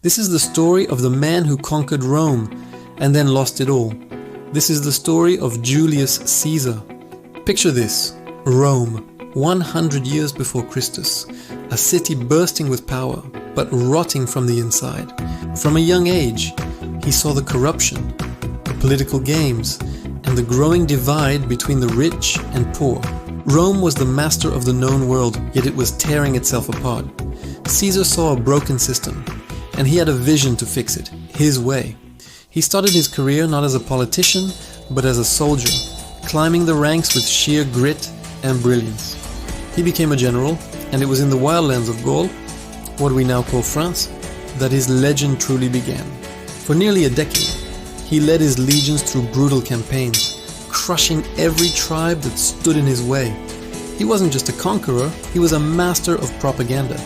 This is the story of the man who conquered Rome and then lost it all. This is the story of Julius Caesar. Picture this: Rome, 100 years before Christus, a city bursting with power, but rotting from the inside. From a young age, he saw the corruption, the political games, and the growing divide between the rich and poor. Rome was the master of the known world, yet it was tearing itself apart. Caesar saw a broken system, and he had a vision to fix it, his way. He started his career not as a politician, but as a soldier, climbing the ranks with sheer grit and brilliance. He became a general, and it was in the wildlands of Gaul, what we now call France, that his legend truly began. For nearly a decade, he led his legions through brutal campaigns, crushing every tribe that stood in his way. He wasn't just a conqueror, he was a master of propaganda.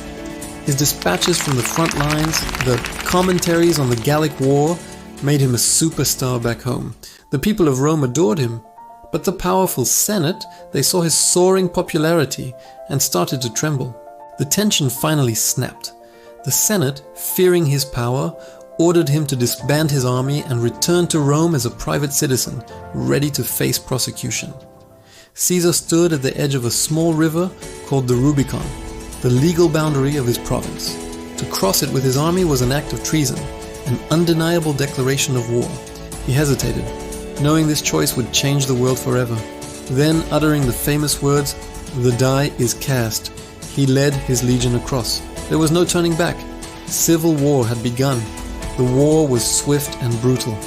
His dispatches from the front lines, the commentaries on the Gallic War, made him a superstar back home. The people of Rome adored him, but the powerful Senate, they saw his soaring popularity and started to tremble. The tension finally snapped. The Senate, fearing his power, ordered him to disband his army and return to Rome as a private citizen, ready to face prosecution. Caesar stood at the edge of a small river called the Rubicon, the legal boundary of his province. To cross it with his army was an act of treason, an undeniable declaration of war. He hesitated, knowing this choice would change the world forever. Then, uttering the famous words, "The die is cast," he led his legion across. There was no turning back. Civil war had begun. The war was swift and brutal.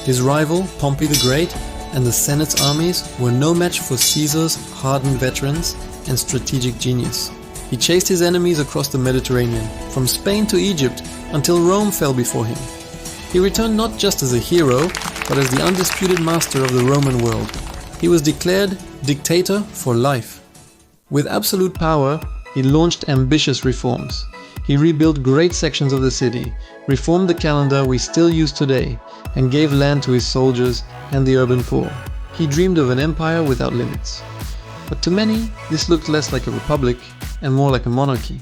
His rival, Pompey the Great, and the Senate's armies were no match for Caesar's hardened veterans and strategic genius. He chased his enemies across the Mediterranean, from Spain to Egypt, until Rome fell before him. He returned not just as a hero, but as the undisputed master of the Roman world. He was declared dictator for life. With absolute power, he launched ambitious reforms. He rebuilt great sections of the city, reformed the calendar we still use today, and gave land to his soldiers and the urban poor. He dreamed of an empire without limits. But to many, this looked less like a republic and more like a monarchy.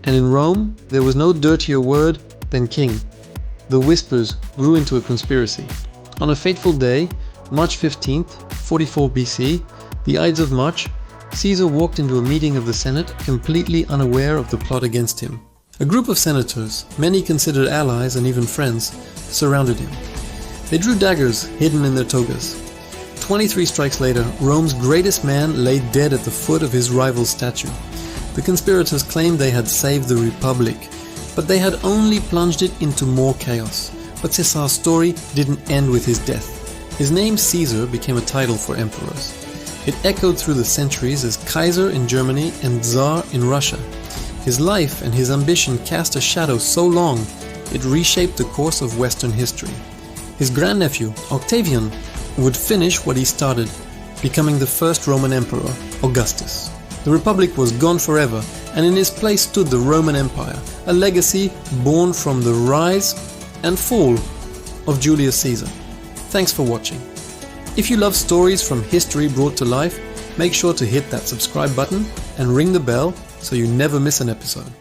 And in Rome, there was no dirtier word than king. The whispers grew into a conspiracy. On a fateful day, March 15th, 44 BC, the Ides of March, Caesar walked into a meeting of the Senate completely unaware of the plot against him. A group of senators, many considered allies and even friends, surrounded him. They drew daggers hidden in their togas. 23 strikes later, Rome's greatest man lay dead at the foot of his rival's statue. The conspirators claimed they had saved the Republic, but they had only plunged it into more chaos. But Caesar's story didn't end with his death. His name Caesar became a title for emperors. It echoed through the centuries as Kaiser in Germany and Tsar in Russia. His life and his ambition cast a shadow so long, it reshaped the course of Western history. His grandnephew, Octavian, would finish what he started, becoming the first Roman emperor, Augustus. The Republic was gone forever, and in his place stood the Roman Empire, a legacy born from the rise and fall of Julius Caesar. Thanks for watching. If you love stories from history brought to life, make sure to hit that subscribe button and ring the bell so you never miss an episode.